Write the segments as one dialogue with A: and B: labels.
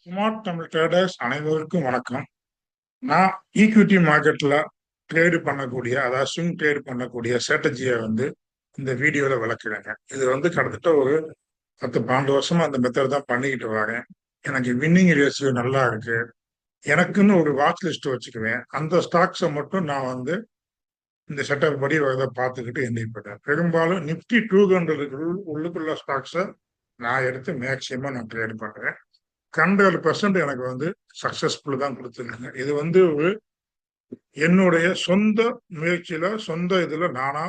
A: Smart Tamil traders அனைவருக்கும் வணக்கம். நான் ஈக்விட்டி மார்க்கெட்ல ட்ரேடு பண்ணக்கூடிய, அதாவது ஸ்விங் ட்ரேட் பண்ணக்கூடிய ஸ்ட்ராட்டஜியை இந்த வீடியோல விளக்குறேங்க. இது கிட்டத்தட்ட ஒரு 10-12 வருஷமா அந்த மெத்தட் தான் பண்ணிக்கிட்டு வரேன். எனக்கு வின்னிங் ரேஷியோ நல்லா இருக்கு. எனக்குன்னு ஒரு வாட்ச் லிஸ்ட் வச்சுக்குவேன். அந்த ஸ்டாக்ஸை மட்டும் நான் இந்த செட்டப் படி பார்த்துக்கிட்டு என்ட்ரி பண்ணேன். பெரும்பாலும் நிப்டி 200 உள்ளுக்குள்ள ஸ்டாக்ஸை நான் எடுத்து மேக்சிமம் நான் ட்ரேட் பண்றேன். 100% எனக்கு சக்சஸ்ஃபுல் தான் கொடுத்துருக்காங்க. இது ஒரு என்னுடைய சொந்த முயற்சியில, சொந்த இதுல நானா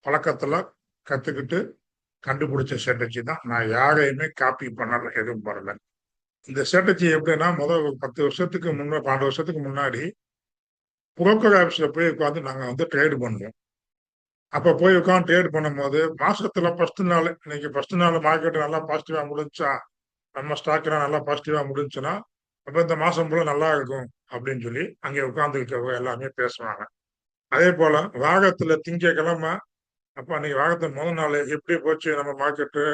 A: பழக்கத்துல கத்துக்கிட்டு கண்டுபிடிச்ச ஸ்ட்ராட்டஜி தான். நான் யாரையுமே காப்பி பண்ணல, எதுவும் பண்ணல. இந்த ஸ்ட்ராட்டஜி எப்படின்னா, முதல் ஒரு 10 வருஷத்துக்கு முன்னாடி, 12 வருஷத்துக்கு முன்னாடி புரோக்கர் ஆஃபீஸ்ல போய் உட்காந்து நாங்க ட்ரேடு பண்ணுவோம். அப்ப போய் உட்காந்து ட்ரேட் பண்ணும்போது மாசத்துல ஃபர்ஸ்ட் நாள் மார்க்கெட் நல்லா பாசிட்டிவா முடிஞ்சா, நம்ம ஸ்டாக் நல்லா பாசிட்டிவா முடிஞ்சுன்னா, அப்ப இந்த மாசம் போல நல்லா இருக்கும் அப்படின்னு சொல்லி அங்கே உட்கார்ந்துருக்கவங்க எல்லாமே பேசுவாங்க. அதே போல வாகத்துல திங்கக்கிழமை, அப்ப அன்னைக்கு வாகத்துல முதல் நாள் எப்படி போச்சு நம்ம மார்க்கெட்டு,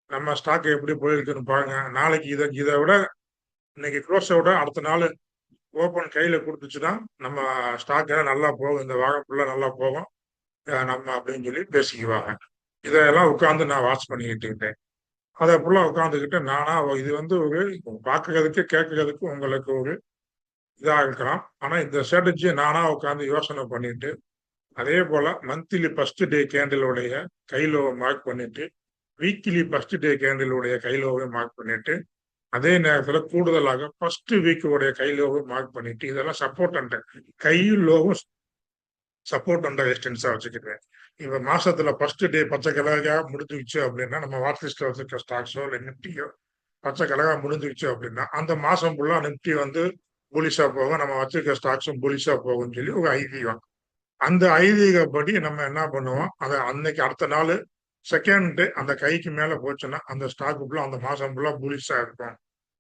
A: நம்ம ஸ்டாக் எப்படி போயிருக்குன்னு பாருங்க. நாளைக்கு இதை விட இன்னைக்கு க்ளோஸை விட அடுத்த நாள் ஓப்பன் கையில கொடுத்துச்சுன்னா நம்ம ஸ்டாக் நல்லா போகும், இந்த வாகம் ஃபுல்லா நல்லா போகும் நம்ம அப்படின்னு சொல்லி பேசிக்குவாங்க. இதெல்லாம் உட்கார்ந்து நான் வாட்ச் பண்ணிக்கிட்டு இருக்கேன். அதை ஃபுல்லா உட்காந்துக்கிட்டு நானா இது ஒரு பார்க்கறதுக்கு கேட்கறதுக்கு உங்களுக்கு ஒரு இதா இருக்கலாம். ஆனா இந்த ஸ்ட்ராட்டஜியை நானா உட்காந்து யோசனை பண்ணிட்டு, அதே போல மந்த்லி ஃபர்ஸ்ட் டே கேண்டிலுடைய கைலோவை மார்க் பண்ணிட்டு, வீக்லி ஃபர்ஸ்ட் டே கேண்டிலுடைய கைலோவை மார்க் பண்ணிட்டு, அதே நேரத்துல கூடுதலாக ஃபர்ஸ்ட் வீக்குடைய கைலோவை மார்க் பண்ணிட்டு, இதெல்லாம் சப்போர்ட் அண்ட் கைலோவும் சப்போர்ட் அண்ட் ரெசிஸ்டன்ஸா வச்சுக்கிட்டேன். இப்ப மாசத்துல ஃபர்ஸ்ட் டே பச்சை கலரா முடிஞ்சிருச்சு அப்படின்னா, நம்ம வாட்ச் லிஸ்ட்ல வச்சிருக்க ஸ்டாக்ஸோ இல்லை நிப்டியோ பச்சை கலரா முடிஞ்சிருச்சு அப்படின்னா, அந்த மாசம் ஃபுல்லா நிப்டி புலிஷா போகும், நம்ம வச்சிருக்க ஸ்டாக்ஸும் புலிஷா போகும்னு சொல்லி ஒரு ஐதீகம். அந்த ஐதீகப்படி நம்ம என்ன பண்ணுவோம், அதை அன்னைக்கு அடுத்த நாள் செகண்ட் டே அந்த கைக்கு மேல போச்சுன்னா அந்த ஸ்டாக் ஃபுல்லா அந்த மாசம் ஃபுல்லா புலிஷா இருக்கும்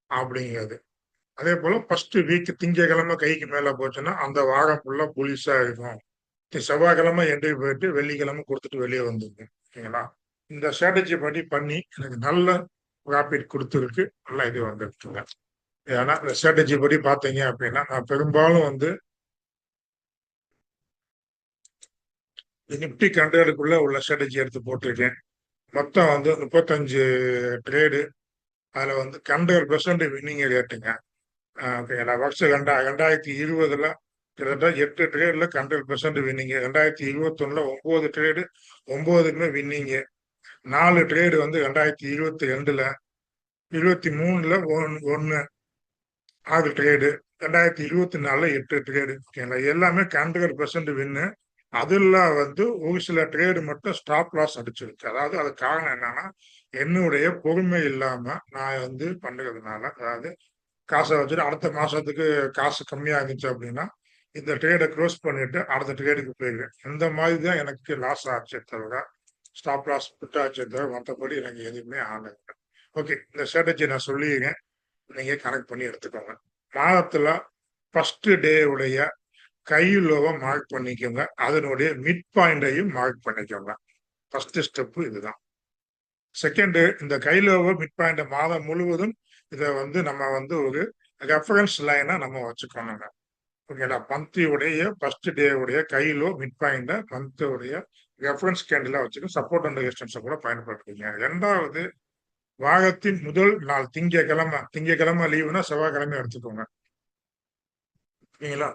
A: அப்படிங்கிறது. அதே போல ஃபர்ஸ்ட் வீக் திங்கக்கிழமை கைக்கு மேல போச்சுன்னா அந்த வாரம் ஃபுல்லா புலிஷா இருக்கும். செவ்வாய்க்கிழமை என்ட்ரி போயிட்டு வெள்ளிக்கிழமை கொடுத்துட்டு வெளியே வந்துருங்க. ஓகேங்களா? இந்த ஸ்ட்ராட்டஜி படி பண்ணி எனக்கு நல்ல ப்ராஃபிட் கொடுத்துருக்கு. நல்லா இது வந்துருக்குங்க. ஏன்னா இந்த ஸ்ட்ராட்டஜி படி பார்த்தீங்க அப்படின்னா, நான் பெரும்பாலும் நிப்டி கண்டதுக்குள்ள உள்ள ஸ்ட்ராட்டஜி எடுத்து போட்டிருக்கேன். மொத்தம் 35 ட்ரேடு. அதுல 100% வின்னிங் ரேட்டுங்க. ஓகேங்களா? வருஷம் 2020 கிட்டத்தட்ட 8 ட்ரேட்ல 100% வின்னிங். 2021 9 ட்ரேடு, 9க்குமே வின்னிங். 4 trade 2022 23 1 6 trade, 2024 8 trade. ஓகேங்களா? எல்லாமே 100% வின்னு. அதுல ஒரு சில ட்ரேடு மட்டும் ஸ்டாப் லாஸ் அடிச்சிருக்கு. அதாவது அது காரணம் என்னன்னா, என்னுடைய பொறுமை இல்லாம நான் பண்றதுனால, அதாவது காசை வச்சுட்டு அடுத்த மாசத்துக்கு காசு கம்மியா இருந்துச்சு அப்படின்னா இந்த ட்ரேடை க்ளோஸ் பண்ணிட்டு அடுத்த ட்ரேடுக்கு போயிடுவேன். இந்த மாதிரி தான் எனக்கு லாஸ் ஆச்சே தவிர, ஸ்டாப் லாஸ் விட்டாச்சே தவிர, மற்றபடி எனக்கு எதுவுமே ஆகலை. ஓகே, இந்த ஸ்ட்ராட்டஜி நான் சொல்லியிருக்கேன், நீங்க கனெக்ட் பண்ணி எடுத்துக்கோங்க. மாதத்துல ஃபர்ஸ்ட் டே உடைய கைலோவை மார்க் பண்ணிக்கோங்க, அதனுடைய மிட் பாயிண்டையும் மார்க் பண்ணிக்கோங்க. ஃபர்ஸ்ட் ஸ்டெப் இதுதான். செகண்ட், இந்த கைலோவை மிட் பாயிண்ட் மாதம் முழுவதும் இதை நம்ம ஒரு ரெஃபரன்ஸ் லைனா நம்ம வச்சுக்கோங்க. ஓகேங்களா? மந்த்லியுடைய ஃபர்ஸ்ட் டே உடைய கைலோ மிட் பாயிண்ட மந்த்துடைய ரெஃபரன்ஸ் கேண்டிலா வச்சுக்க சப்போர்ட் அண்ட் ரெசிஸ்டன்ஸை கூட பயன்படுத்துவீங்க. இரண்டாவது, வாரத்தின் முதல் நாள் திங்கக்கிழமை லீவுனா செவ்வாய்க்கிழமை எடுத்துக்கோங்க. ஓகேங்களா?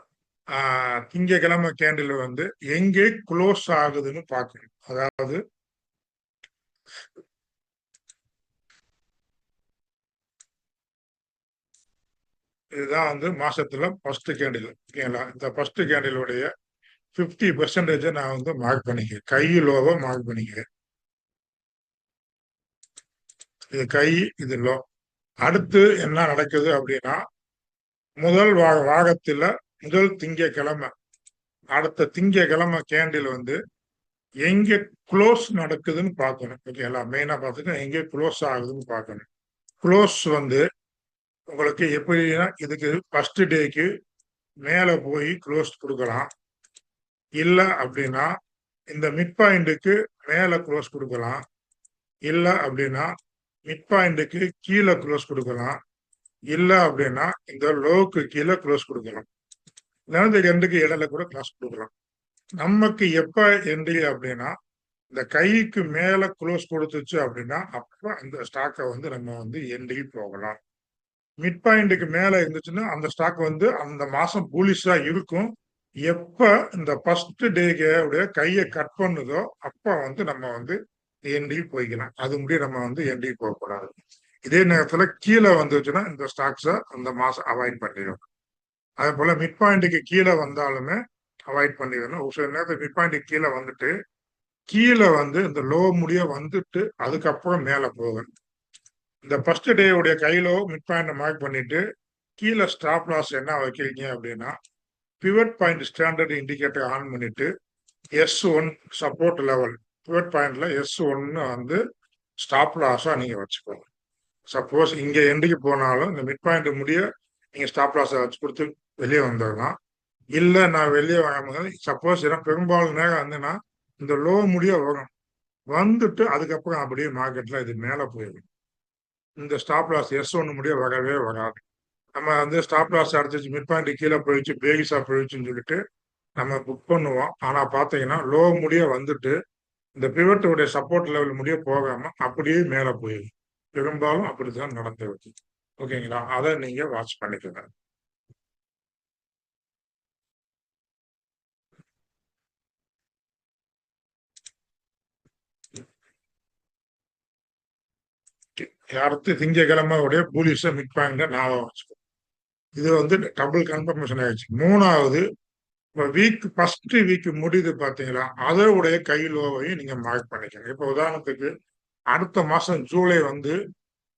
A: திங்கக்கிழமை கேண்டில் எங்கே க்ளோஸ் ஆகுதுன்னு பார்க்கணும். அதாவது இதுதான் மாசத்துல ஃபர்ஸ்ட் கேண்டில். ஓகேங்களா? இந்த ஃபர்ஸ்ட் கேண்டிலுடைய 50% நான் மார்க் பண்ணிக்கிறேன். கைலோவை மார்க் பண்ணிக்கிறேன். இது கை, இது லோ. அடுத்து என்ன நடக்குது அப்படின்னா, முதல் வாரத்துல முதல் திங்கக்கிழமை, அடுத்த திங்கக்கிழமை கேண்டில் எங்க க்ளோஸ் நடக்குதுன்னு பார்க்கணும். ஓகேங்களா? மெயினா பார்த்துட்டு எங்க க்ளோஸ் ஆகுதுன்னு பார்க்கணும். க்ளோஸ் உங்களுக்கு எப்படின்னா, இதுக்கு ஃபர்ஸ்ட் டேக்கு மேல போய் க்ளோஸ் கொடுக்கலாம். இல்ல அப்படின்னா இந்த மிட் பாயிண்ட்டுக்கு மேல க்ளோஸ் கொடுக்கலாம். இல்ல அப்படின்னா மிட் பாயிண்ட்டுக்கு கீழே க்ளோஸ் கொடுக்கலாம். இல்ல அப்படின்னா இந்த லோவுக்கு கீழே க்ளோஸ் கொடுக்கலாம், இல்லைன்னா இந்த ரெண்டுக்கு இடையில கூட க்ளோஸ் கொடுக்கலாம். நமக்கு எப்ப என்ட்ரி அப்படின்னா இந்த கைக்கு மேல க்ளோஸ் கொடுத்துச்சு அப்படின்னா அப்ப அந்த ஸ்டாக்கை வந்து நம்ம வந்து என்ட்ரி போகலாம். மிட் பாயிண்ட்டுக்கு மேல இருந்துச்சுன்னா அந்த ஸ்டாக் வந்து அந்த மாசம் புலிஷா இருக்கும். எப்ப இந்த ஃபர்ஸ்ட் டேக்கு உடைய கையை கட் பண்ணுதோ அப்ப வந்து நம்ம வந்து என்ட்ரி போய்க்கலாம். அது முடிய நம்ம வந்து என்ட்ரி போகக்கூடாது. இதே நேரத்துல கீழே வந்துச்சுன்னா இந்த ஸ்டாக்ஸை அந்த மாசம் அவாய்ட் பண்ணிடும். அதே போல மிட் பாயிண்ட்டுக்கு கீழே வந்தாலுமே அவாய்ட் பண்ணிடணும். ஒரு சில நேரத்தில் மிட் பாயிண்ட்டுக்கு கீழே வந்துட்டு கீழே வந்து இந்த லோ முடிய வந்துட்டு அதுக்கப்புறம் மேல போகும். இந்த ஃபர்ஸ்ட் டே உடைய கையிலோ மிட் பாயிண்ட் மார்க் பண்ணிட்டு கீழே ஸ்டாப் லாஸ் என்ன வைக்கிறீங்க அப்படின்னா pivot point standard indicator on பண்ணிட்டு S1 சப்போர்ட் லெவல் பிவட் பாயிண்ட்ல S1 வந்து ஸ்டாப் லாஸா நீங்க வச்சுக்கோங்க. சப்போஸ் இங்க எண்டுக்கு போனாலும் இந்த மிட் பாயிண்ட் முடிய நீங்க ஸ்டாப் லாஸை வச்சு கொடுத்து வெளியே வந்துடலாம். இல்லை நான் வெளியே வாங்கும்போது சப்போஸ் ஏன்னா பெரும்பாலும் நேரம் வந்துன்னா இந்த லோ முடிய வரும், வந்துட்டு அதுக்கப்புறம் அப்படியே மார்க்கெட்ல இது மேல போயிடும். இந்த ஸ்டாப் லாஸ் S1 முடிய வரவே வராது. நம்ம வந்து ஸ்டாப் லாஸ் அடிச்சிச்சு மிட் பாயிண்ட் கீழே போயிடுச்சு பேகிஸா போயிடுச்சுன்னு சொல்லிட்டு நம்ம புக் பண்ணுவோம். ஆனா பாத்தீங்கன்னா லோ முடிய வந்துட்டு இந்த பிவட்டோடைய சப்போர்ட் லெவல் முடிய போகாம அப்படியே மேல போயிடும். பெரும்பாலும் அப்படித்தான் நடந்துருக்கு. ஓகேங்களா, அதை நீங்க வாட்ச் பண்ணிக்கோங்க. அடுத்து திங்கக்கிழமை உடைய பூலிஷ மிட் பாயிண்ட் ஞாபகம் வச்சுக்கோ. இது வந்து டபுள் கன்ஃபர்மேஷன் ஆயிடுச்சு. மூணாவது வீக் ஃபர்ஸ்ட் வீக் முடியுது பாத்தீங்களா, அதோடைய கை லோவையும் நீங்க மார்க் பண்ணிக்கணும். இப்ப உதாரணத்துக்கு அடுத்த மாசம் ஜூலை வந்து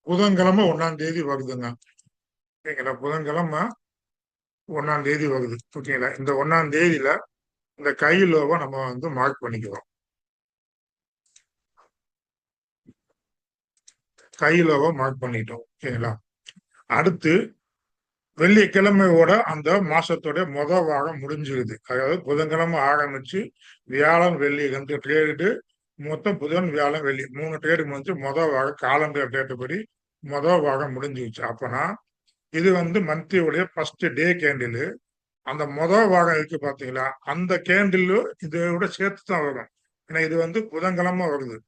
A: புதன்கிழமை 1ஆம் தேதி வருதுங்க. ஓகேங்களா, புதன்கிழமை 1ஆம் தேதி வருது. ஓகேங்களா, இந்த 1ஆம் தேதியில இந்த கை லோவை நம்ம வந்து மார்க் பண்ணிக்கிறோம். கை லோவை மார்க் பண்ணிட்டோம். ஓகேங்களா, அடுத்து வெள்ளிக்கிழமையோட அந்த மாசத்தோட வாரம் முடிஞ்சிருது. அதாவது புதன்கிழமை ஆரம்பிச்சு வியாழன் வெள்ளி 2 ட்ரேடு, மொத்தம் புதன் வியாழன் வெள்ளி 3 ட்ரேடு முடிஞ்சு வாரம் காலண்டர் டேட்டு படி வாரம் முடிஞ்சிருச்சு. அப்பனா இது வந்து மந்த்லியுடைய ஃபர்ஸ்ட் டே கேண்டில். அந்த வாரம் இருக்கு பாத்தீங்களா, அந்த கேண்டில் இதோட சேர்த்து தான் வரும். ஏன்னா இது வந்து புதன்கிழமை வருது.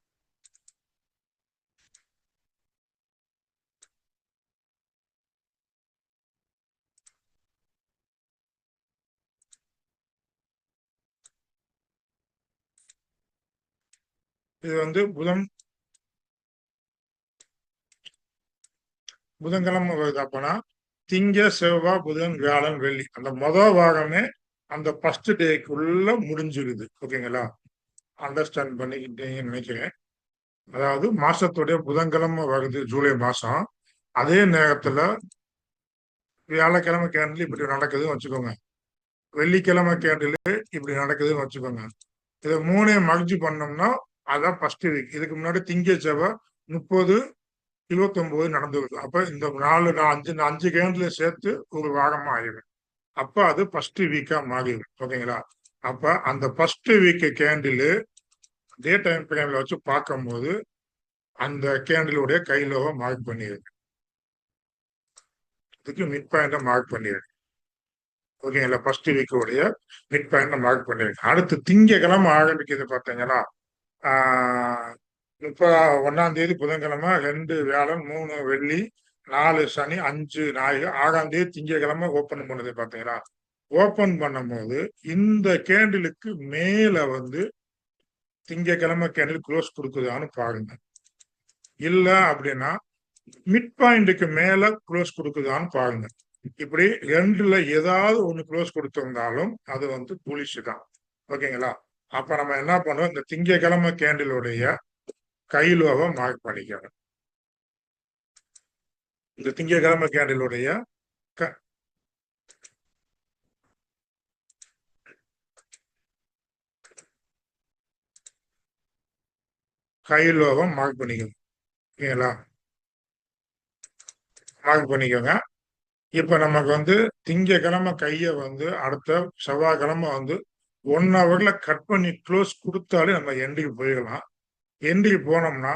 A: இது வந்து புதன்கிழமை வருது. அப்பனா திங்க செவ்வாய் புதன் வியாழன் வெள்ளி அந்த வாரமே அந்த ஃபர்ஸ்ட் டேக்குள்ள முடிஞ்சிருது. ஓகேங்களா, அண்டர்ஸ்டாண்ட் பண்ணிக்கிட்டீங்கன்னு நினைக்கிறேன். அதாவது மாசத்துடைய புதன்கிழமை வருது ஜூலை மாசம். அதே நேரத்துல வியாழக்கிழமை கேண்டில் இப்படி நடக்குதுன்னு வச்சுக்கோங்க, வெள்ளிக்கிழமை கேண்டில் இப்படி நடக்குதுன்னு வச்சுக்கோங்க. இதை மூணையும் மகிழ்ச்சி பண்ணோம்னா அதான் ஃபர்ஸ்ட் வீக். இதுக்கு முன்னாடி திங்க செவ்வாய் 30 29 நடந்துருது. அப்ப இந்த 5 கேண்டில் சேர்த்து ஒரு வாரமா ஆயிடும். அப்ப அது ஃபர்ஸ்ட் வீக்கா மாறிடும். ஓகேங்களா, அப்ப அந்த first week candle day time ஃப்ரேம்ல வச்சு பார்க்கும்போது அந்த கேண்டிலுடைய கைலோவை மார்க் பண்ணிடுது. இதுக்கு மிட் பாயிண்ட மார்க் பண்ணிடுது. ஓகேங்களா, ஃபர்ஸ்ட் வீக்கோடைய மிட் பாயிண்ட மார்க் பண்ணிடுது. அடுத்து திங்கக்கிழமை ஆரம்பிக்குது பார்த்தீங்கன்னா, 1ஆம் தேதி புதன்கிழமை, 2 வியாழன், 3 வெள்ளி, 4 சனி, 5 ஞாயிறு, 6ஆம் தேதி திங்கக்கிழமை ஓப்பன் பண்ணுது பாத்தீங்களா. ஓப்பன் பண்ணும்போது இந்த கேண்டிலுக்கு மேல வந்து திங்கக்கிழமை கேண்டில் க்ளோஸ் கொடுக்குதான்னு பாருங்க. இல்ல அப்படின்னா மிட் பாயிண்ட்டுக்கு மேல க்ளோஸ் கொடுக்குதான்னு பாருங்க. இப்படி ரெண்டுல ஏதாவது ஒண்ணு க்ளோஸ் கொடுத்திருந்தாலும் அது வந்து புலிஷ் தான். ஓகேங்களா, அப்ப நம்ம என்ன பண்றோம், இந்த திங்கக்கிழமை கேண்டிலுடைய கைலோவை மார்க் பண்ணிக்கணும். இந்த திங்கக்கிழமை கேண்டிலுடைய கைலோவை மார்க் பண்ணிக்கணும். ஓகேங்களா, மார்க் பண்ணிக்கோங்க. இப்ப நமக்கு வந்து திங்கக்கிழமை கையை வந்து அடுத்த செவ்வாய்க்கிழமை வந்து 1 ஹவர்ல கட் பண்ணி க்ளோஸ் கொடுத்தாலே நம்ம எண்டுக்கு போயிடலாம். எண்டுக்கு போனோம்னா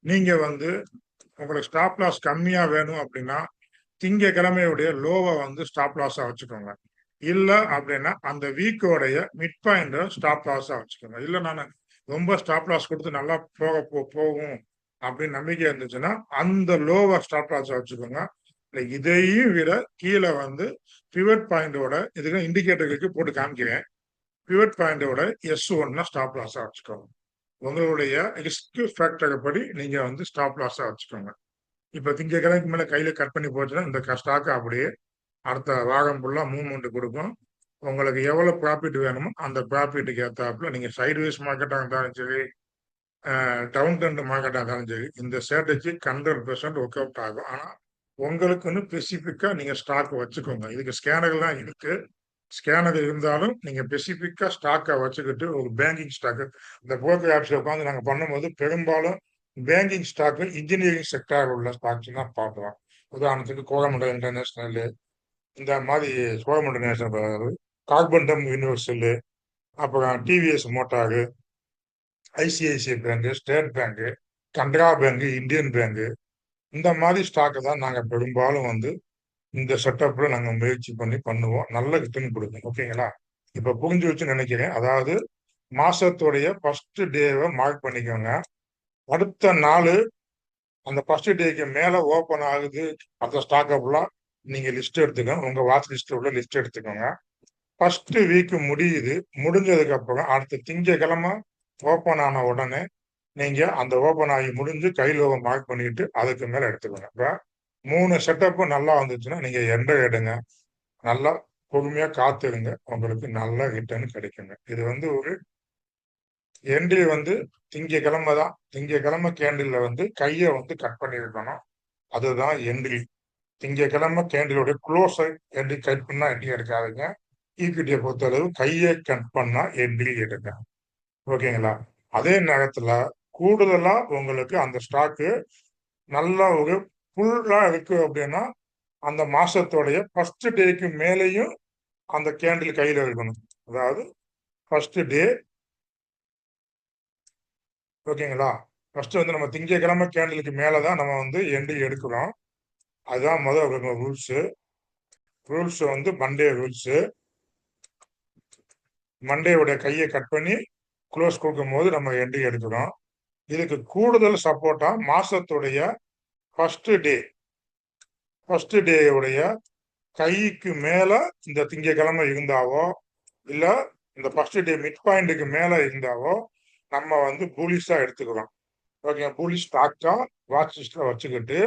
A: நீங்க வந்து உங்களுக்கு ஸ்டாப் லாஸ் கம்மியா வேணும் அப்படின்னா திங்கக்கிழமையுடைய லோவை வந்து ஸ்டாப் லாஸா வச்சுக்கோங்க. இல்ல அப்படின்னா அந்த வீக்கோடைய மிட் பாயிண்ட் ஸ்டாப் லாஸா வச்சுக்கோங்க. இல்ல நான் ரொம்ப ஸ்டாப் லாஸ் கொடுத்து நல்லா போகும் அப்படின்னு நம்பிக்கை இருந்துச்சுன்னா அந்த லோவை ஸ்டாப் லாஸா வச்சுக்கோங்க. இல்ல இதையும் விட கீழே வந்து பிவட் பாயிண்டோட இதுக்கு இண்டிகேட்டர்களுக்கு போட்டு காமிக்கிறேன். பிவட் பாயிண்டோட S1 ஸ்டாப் லாஸா வச்சுக்கோங்க. உங்களுடைய ரிஸ்க் ஃபேக்டரை படி நீங்க வந்து ஸ்டாப் லாஸா வச்சுக்கோங்க. இப்ப திங்கக்கிழமைக்கு மேல கையில கட் பண்ணி போச்சுன்னா இந்த ஸ்டாக் அப்படியே அடுத்த வாரம் ஃபுல்லா மூவ்மெண்ட் கொடுக்கும். உங்களுக்கு எவ்வளவு ப்ராஃபிட் வேணுமோ அந்த ப்ராஃபிட்டுக்கு ஏற்றாப்புல நீங்க சைட்வேஸ் மார்க்கெட்டாக இருந்தாலும் சரி, டவுன் ட்ரெண்ட் மார்க்கெட்டாக இருந்தாலும் சரி, இந்த ஸ்ட்ராட்டஜி 100% ஒர்க் அவுட் ஆகும். ஆனா உங்களுக்குன்னு ஸ்பெசிஃபிக்கா நீங்க ஸ்டாக் வச்சுக்கோங்க. இதுக்கு ஸ்கேனர் தான் இருக்கு. ஸ்கேனர் இருந்தாலும் நீங்க ஸ்பெசிஃபிக்கா ஸ்டாக்கை வச்சுக்கிட்டு ஒரு பேங்கிங் ஸ்டாக் இந்த broker ஆப்ஸ்ல உட்காந்து நாங்க பண்ணும்போது பெரும்பாலும் பேங்கிங் ஸ்டாக் இன்ஜினியரிங் செக்டார் உள்ள ஸ்டாக்ஸ் தான் பார்க்கலாம். உதாரணத்துக்கு கோரமண்டல் இன்டர்நேஷனல், இந்த மாதிரி கோரமண்டல் நேஷனல், கார்பன்டம் யூனிவர்சல், அப்புறம் TVS motor, ICICI bank, state bank, Canara bank, Indian bank, இந்த மாதிரி ஸ்டாக்கை தான் நாங்க பெரும்பாலும் வந்து இந்த செட்டப்ல நாங்க முயற்சி பண்ணி பண்ணுவோம். நல்ல ரிட்டர்ன் கொடுக்கும். ஓகேங்களா? இப்ப புரிஞ்சு வச்சு நினைக்கிறேன். அதாவது மாசத்துடைய ஃபர்ஸ்ட் டேவை மார்க் பண்ணிக்கோங்க. அடுத்த நாள் அந்த ஃபர்ஸ்ட் டேக்கு மேல ஓபன் ஆகுது அந்த ஸ்டாக் ஃபுல்லா நீங்க லிஸ்ட் எடுத்துக்கோங்க. உங்க வாட்ச் லிஸ்ட்ல உள்ள லிஸ்ட் எடுத்துக்கோங்க. ஃபர்ஸ்ட் வீக் முடியுது. முடிஞ்சதுக்கு அப்புறம் அடுத்த திங்கக்கிழமை ஓபன் ஆன உடனே நீங்க அந்த ஓபன் ஆகி முடிஞ்சு கையில மார்க் பண்ணிட்டு அதுக்கு மேல எடுத்துக்கோங்க. இப்ப 3 செட்டப்பும் நல்லா வந்துச்சுன்னா நீங்க என்டர் எடுங்க. நல்லா பொறுமையா காத்துருங்க. உங்களுக்கு நல்ல ரிட்டர்ன் கிடைக்குங்க. இது வந்து ஒரு என்ட்ரி வந்து திங்கக்கிழமை தான். திங்கக்கிழமை கேண்டில்ல வந்து கையை வந்து கட் பண்ணியிருக்கணும். அதுதான் என்ட்ரி. திங்கக்கிழமை கேண்டிலோட க்ளோஸை என்ட்ரி கட் பண்ணா என்ட்ரி எடுக்காதுங்க. ஈக்விட்டியை பொறுத்தளவு கையை கட் பண்ணா என்ட்ரி எடுங்க. ஓகேங்களா? அதே நேரத்துல கூடுதலா உங்களுக்கு அந்த ஸ்டாக்கு நல்ல ஒரு ஃபுல்லா இருக்கு அப்படின்னா அந்த மாசத்தோடைய ஃபர்ஸ்ட் டேக்கு மேலேயும் அந்த கேண்டில் கையில இருக்கணும். அதாவது ஃபர்ஸ்ட் டே, ஓகேங்களா? ஃபர்ஸ்ட் வந்து நம்ம திங்கக்கிழமை கேண்டிலுக்கு மேலதான் நம்ம வந்து என்ட்ரி எடுக்கிறோம். அதுதான் முதல் ரூல்ஸ். ரூல்ஸ் வந்து மண்டே ரூல்ஸ். மண்டேவுடைய கையை கட் பண்ணி க்ளோஸ் கொடுக்கும் போது நம்ம என்ட்ரி எடுக்கிறோம். இதுக்கு கூடுதல் சப்போர்ட்டா மாசத்துடைய ஃபர்ஸ்ட் டே, ஃபர்ஸ்ட் டேவுடைய கைக்கு மேல இந்த திங்கக்கிழமை இருந்தாவோ இல்ல இந்த ஃபர்ஸ்ட் டே மிட் பாயிண்ட்டுக்கு மேல இருந்தாவோ நம்ம வந்து பூலிஷா எடுத்துக்கிறோம். ஓகே, பூலிஷ் ஸ்டாக்கா வாட்ச் லிஸ்ட்ல வச்சுக்கிட்டு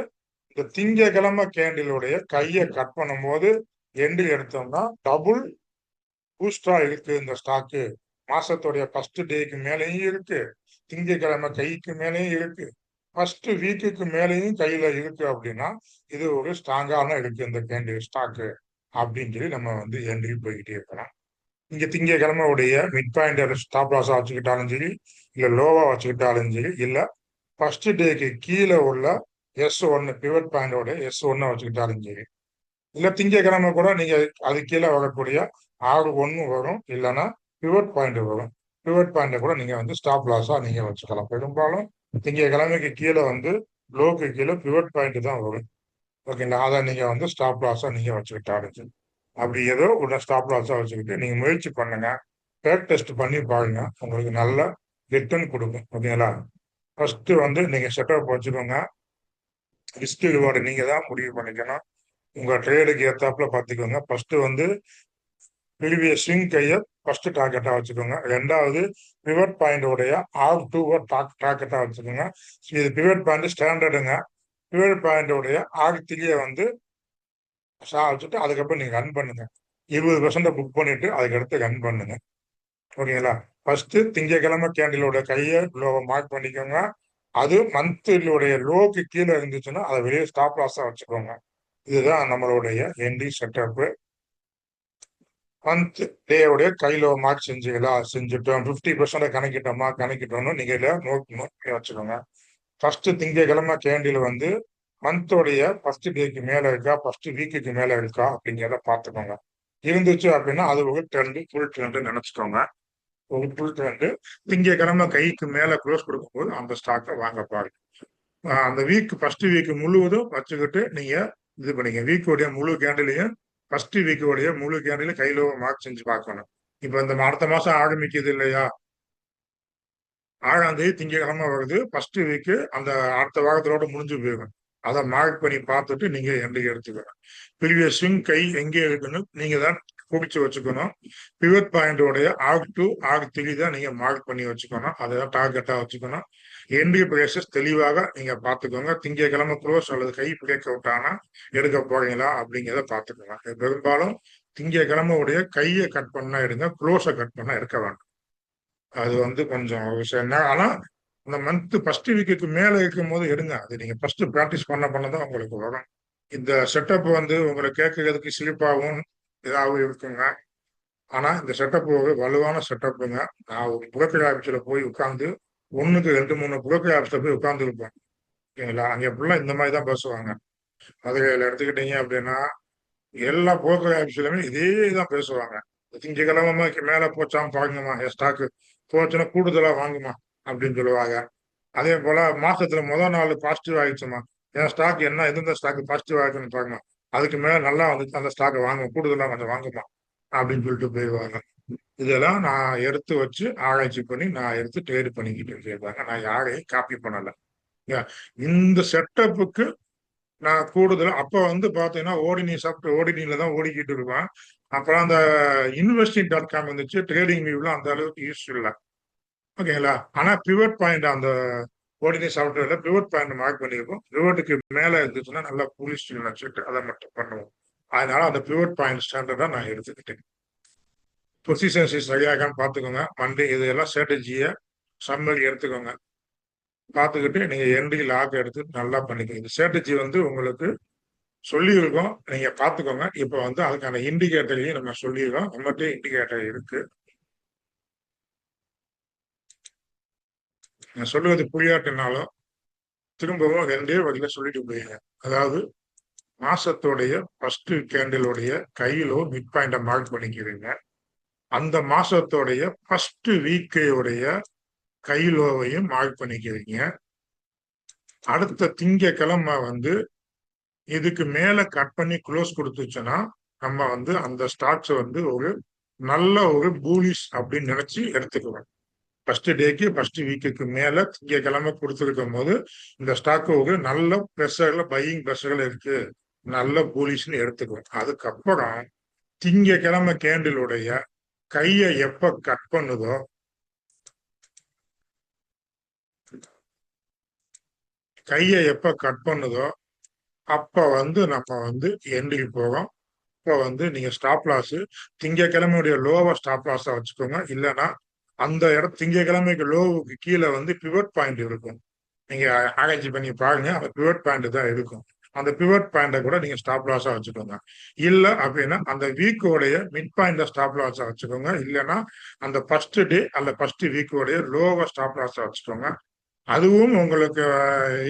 A: இந்த திங்கக்கிழமை கேண்டிலுடைய கையை கட் பண்ணும்போது எண்டு எடுத்தோம்னா டபுள் பூஸ்டா இருக்கு இந்த ஸ்டாக்கு. மாசத்துடைய ஃபர்ஸ்ட் டேக்கு மேலேயும் இருக்கு, திங்கக்கிழமை கைக்கு மேலேயும் இருக்கு, ஃபர்ஸ்ட் வீக்குக்கு மேலேயும் கையில இருக்கு அப்படின்னா இது ஒரு ஸ்ட்ராங்கான இருக்கு இந்த கேண்டில் ஸ்டாக்கு அப்படின்னு சொல்லி நம்ம வந்து என்ட்ரி போய்கிட்டே இருக்கலாம். இங்க திங்கக்கிழமை உடைய மிட் பாயிண்ட் ஸ்டாப் லாஸா வச்சுக்கிட்டாலும் சரி, இல்ல லோவா வச்சுக்கிட்டாலும் சரி, இல்ல ஃபர்ஸ்ட் டேக்கு கீழே உள்ள S1 பிவட் பாயிண்டோட S1 வச்சுக்கிட்டாலும் சரி, இல்ல திங்கக்கிழமை கூட நீங்க அது கீழே வரக்கூடிய R1 வரும், இல்லைன்னா பிவட் பாயிண்ட் வரும். பிவட் பாயிண்ட கூட நீங்க வந்து ஸ்டாப் லாஸா நீங்க வச்சுக்கலாம். பெரும்பாலும் திங்கக்கிழமைக்கு கீழே வந்து லோக்கு கீழே பிவட் பாயிண்ட் தான் வரும். ஓகேங்களா? அதை நீங்க வந்து ஸ்டாப் லாஸா நீங்க வச்சுக்கிட்டாலும் சரி. அப்படி ஏதோ ஒரு ஸ்டாப் லாஸா வச்சுக்கிட்டு நீங்க முயற்சி பண்ணுங்க. பேக் டெஸ்ட் பண்ணி பாருங்க. உங்களுக்கு நல்ல ரிட்டர்ன் கொடுக்கும். ஓகேங்களா? ஃபர்ஸ்ட் வந்து நீங்க செட்டப் வச்சுக்கோங்க. ரிஸ்க் ரிவார்டு நீங்க தான் முடிவு பண்ணிக்கணும். உங்க ட்ரேடுக்கு ஏத்தாப்புல பார்த்துக்கோங்க. ஃபர்ஸ்ட் வந்து ப்ரீவியஸ் ஸ்விங் கையை ஃபர்ஸ்ட் டார்கெட்டா வச்சுக்கோங்க. ரெண்டாவது பிவட் பாயிண்டோடைய R2 டார்கெட்டா வச்சுக்கோங்க. இது பிவட் பாயிண்ட் ஸ்டாண்டர்டுங்க. பிவட் பாயிண்டோடைய R3 வந்து வச்சுட்டு அதுக்கப்புறம் நீங்க ரன் பண்ணுங்க. 20% புக் பண்ணிட்டு அதுக்கடுத்து ரன் பண்ணுங்க. ஓகேங்களா? ஃபர்ஸ்ட் திங்கக்கிழமை கேண்டிலோட கையை லோவை மார்க் பண்ணிக்கோங்க. அது மந்த்லியோடைய லோக்கு கீழே இருந்துச்சுன்னா அதை வெளியே ஸ்டாப் லாஸா வச்சுக்கோங்க. இதுதான் நம்மளுடைய என்ட்ரி செட்டப். மந்த் டேவுடைய கையில மார்க் செஞ்சீங்களா, செஞ்சுட்டோம். 50% கணக்கிட்டோம்னு நீங்க நோட் வச்சுக்கோங்க. ஃபர்ஸ்ட் திங்கக்கிழமை கேண்டில் வந்து மந்தோடைய ஃபர்ஸ்ட் டேக்கு மேல இருக்கா, ஃபர்ஸ்ட் வீக்குக்கு மேல இருக்கா அப்படிங்கிறத பார்த்துக்கோங்க. இருந்துச்சு அப்படின்னா அது ஒரு ட்ரெண்ட், ஃபுல் ட்ரெண்ட் நினைச்சுக்கோங்க. ஒரு ஃபுல் ட்ரெண்ட் திங்கக்கிழமை கைக்கு மேல க்ளோஸ் கொடுக்கும்போது அந்த ஸ்டாக்கை வாங்க பாருங்க. அந்த வீக் ஃபர்ஸ்ட் வீக் முழுவதும் வச்சுக்கிட்டு நீங்க இது பண்ணிக்க. வீக்கோடைய முழு கேண்டிலையும் ஃபர்ஸ்ட் வீக்கோடைய முழு கேண்டிலையும் கையில மார்க் செஞ்சு பார்க்கணும். இப்ப இந்த அடுத்த மாசம் ஆரம்பிக்குது இல்லையா, 6ஆம் தேதி திங்கட்கிழமை வருது. ஃபர்ஸ்ட் வீக் அந்த அடுத்த வாரத்தோட முடிஞ்சு போயிடும். அதை மார்க் பண்ணி பார்த்துட்டு நீங்க என்ட்ரி எடுத்துக்கணும். ப்ரீவியஸ் ஸ்விங் கை எங்கே இருக்குன்னு நீங்க தான் குறிச்சு வச்சுக்கணும். பிவட் பாயிண்டோடைய ஆர்க் 2 ஆர்க் 3 தான் நீங்க மார்க் பண்ணி வச்சுக்கணும். அதை டார்கெட்டா வச்சுக்கணும். என்ட்ரி பிரைசஸ் தெளிவாக நீங்க பார்த்துக்கோங்க. திங்கட்கிழமை க்ளோஸ் அல்லது கை பிரேக் அவுட் ஆனா எடுக்க போறீங்களா அப்படிங்கிறத பார்த்துக்கோங்க. பெரும்பாலும் திங்கட்கிழமை உடைய கையை கட் பண்ணா எடுங்க, க்ளோஸை கட் பண்ணா எடுக்க வேண்டாம். அது வந்து கொஞ்சம் விஷயம் தான். ஆனா இந்த மந்த் ஃபர்ஸ்ட் வீக்குக்கு மேல இருக்கும் போது எடுங்க. அது நீங்க ஃபர்ஸ்ட் ப்ராக்டிஸ் பண்ணதான் உங்களுக்கு வரும். இந்த செட்டப் வந்து உங்களை கேட்கறதுக்கு சிரிப்பாகவும் இதாகவும் இருக்குங்க. ஆனா இந்த செட்டப் ஒரு வலுவான செட்டப்புங்க. நான் ஒரு புரோக்கர் ஆஃபீஸ்ல போய் உட்கார்ந்து 1க்கு 2 3 புரோக்கர் ஆஃபீஸ்ல போய் உட்கார்ந்து இருப்பேன். ஓகேங்களா, அங்க ஃபுல்லா இந்த மாதிரி தான் பேசுவாங்க. அதுல எடுத்துக்கிட்டீங்க அப்படின்னா எல்லா புரோக்கர் ஆஃபீஸ்லயுமே இதே தான் பேசுவாங்க. திங்கக்கிழமைக்கு மேல போச்சாம் பாருங்கம்மா, என் ஸ்டாக்கு போச்சுன்னா கூடுதலா வாங்குமா அப்படின்னு சொல்லுவாங்க. அதே போல மாசத்துல முதல் நாள் பாசிட்டிவ் ஆயிடுச்சுமா, என் ஸ்டாக் என்ன எந்தெந்த ஸ்டாக் பாசிட்டிவ் ஆயிடுச்சுன்னு பாருங்க, அதுக்கு மேல நல்லா வந்து அந்த ஸ்டாக்கை வாங்க, கூடுதலா கொஞ்சம் வாங்குமா அப்படின்னு சொல்லிட்டு போயிடுவாங்க. இதெல்லாம் நான் எடுத்து வச்சு ஆராய்ச்சி பண்ணி நான் எடுத்து ட்ரேட் பண்ணிக்கிட்டு இருக்காங்க. நான் யாரையும் காப்பி பண்ணல. இந்த செட்டப்புக்கு நான் கூடுதல் அப்ப வந்து பாத்தீங்கன்னா ஓடினி சாப்பிட்டு ஓடினில தான் ஓடிக்கிட்டு இருப்பேன். அப்புறம் அந்த investing.com வந்துச்சு. ட்ரேடிங் வியூல அந்த அளவுக்கு யூஸ் இல்லை. ஓகேங்களா, ஆனா பிவட் பாயிண்ட் அந்த ஓடினி சாஃப்ட்வேர்ல பிவட் பாயிண்ட் மார்க் பண்ணியிருக்கோம். பிவட்டுக்கு மேல இருந்துச்சுன்னா நல்லா புலிஷ் வச்சுட்டு அதை மட்டும் பண்ணுவோம். அதனால அந்த பிவட் பாயிண்ட் ஸ்டாண்டர்டா நான் எடுத்துக்கிட்டேன். பொசிஷன்ஸ் சரியாக பார்த்துக்கோங்க. மண்டே இதெல்லாம் ஸ்ட்ராட்டஜியை சம்மரி எடுத்துக்கோங்க. பார்த்துக்கிட்டு நீங்க என்ட்ரி லாக் எடுத்து நல்லா பண்ணிக்கோங்க. இந்த ஸ்ட்ராட்டஜி வந்து உங்களுக்கு சொல்லியிருக்கோம், நீங்க பார்த்துக்கோங்க. இப்போ வந்து அதுக்கான இண்டிகேட்டரையும் நம்ம சொல்லியிருக்கோம். நம்மகிட்ட இண்டிகேட்டர் இருக்கு. நான் சொல்லுவது புரியாட்டினாலும் திரும்பவும் 2 வகையில சொல்லிட்டு போயிருங்க. அதாவது மாசத்தோடைய ஃபர்ஸ்ட் கேண்டிலுடைய கையிலோ மிட் பாயிண்ட மார்க் பண்ணிக்கிறீங்க. அந்த மாசத்தோடைய ஃபர்ஸ்ட் வீக்கையுடைய கையிலோவையும் மார்க் பண்ணிக்கிறீங்க. அடுத்த திங்கக்கிழமை வந்து இதுக்கு மேல கட் பண்ணி க்ளோஸ் கொடுத்துச்சுன்னா நம்ம வந்து அந்த ஸ்டாக்ஸ் வந்து ஒரு நல்ல ஒரு பூலிஷ் அப்படின்னு நினைச்சு எடுத்துக்குவோம். ஃபர்ஸ்ட் டேக்கு ஃபர்ஸ்ட் வீக்குக்கு மேல திங்கக்கிழமை கொடுத்துருக்கும் போது இந்த ஸ்டாக் ஒரு நல்ல ப்ரெஷர்ல பையிங் ப்ரெஷர்ல இருக்கு, நல்ல பூலிஷ்னு எடுத்துக்குவோம். அதுக்கப்புறம் திங்கக்கிழமை கேண்டிலுடைய கையை எப்ப கட் பண்ணுதோ அப்ப வந்து நம்ம வந்து என்ட்ரி போகும். இப்போ வந்து நீங்க ஸ்டாப் லாஸ் திங்கக்கிழமையுடைய லோவை ஸ்டாப் லாஸா வச்சுக்கோங்க. இல்லைன்னா அந்த திங்கக்கிழமைக்கு லோவுக்கு கீழே வந்து பிவட் பாயிண்ட் இருக்கும். நீங்க ஆராய்ச்சி பண்ணி பாருங்க, அந்த பிவட் பாயிண்ட் தான் இருக்கும். அந்த பிவட் பாயிண்ட கூட நீங்க ஸ்டாப் லாஸா வச்சுக்கோங்க. இல்ல அப்படின்னா அந்த வீக்கோடைய மிட் பாயிண்ட ஸ்டாப் லாஸா வச்சுக்கோங்க. இல்லைன்னா அந்த ஃபர்ஸ்ட் டே அல்ல ஃபர்ஸ்ட் வீக்கோடைய லோவை ஸ்டாப் லாஸா வச்சுக்கோங்க. அதுவும் உங்களுக்கு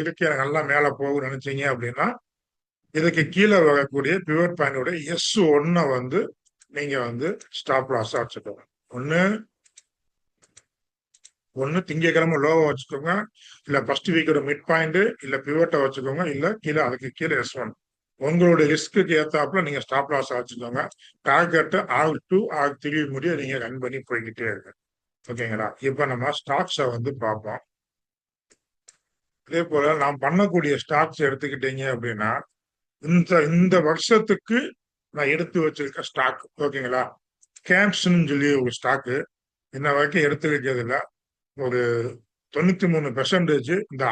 A: இருக்க நல்லா மேல போகும் நினைச்சீங்க அப்படின்னா இதுக்கு கீழே வரக்கூடிய பிவட் பாயிண்டோட S1 வந்து நீங்க வந்து ஸ்டாப் லாஸா வச்சுக்கோங்க. ஒண்ணு திங்கக்கிழமை லோவை வச்சுக்கோங்க, இல்ல ஃபர்ஸ்ட் வீக்கோட மிட் பாயிண்ட், இல்ல பிவட்டை வச்சுக்கோங்க, இல்ல கீழே அதுக்கு கீழே S1. உங்களுடைய ரிஸ்க்கு ஏத்தாப்புல நீங்க ஸ்டாப் லாஸ் வச்சுக்கோங்க. டார்கெட் R2 R3 முடிய நீங்க ரன் பண்ணி போய்கிட்டே இருக்கு. ஓகேங்களா, இப்ப நம்ம ஸ்டாக்ஸை வந்து பார்ப்போம். அதே போல நாம் பண்ணக்கூடிய ஸ்டாக்ஸ் எடுத்துக்கிட்டீங்க அப்படின்னா இந்த வருஷத்துக்கு நான் எடுத்து வச்சிருக்க ஸ்டாக் ஓகேங்களா, கேம்ப்ஸ்ன்னு சொல்லி ஒரு ஸ்டாக்கு இன்ன வரைக்கும் எடுத்து வைக்கிறதுல ஒரு 93% இந்த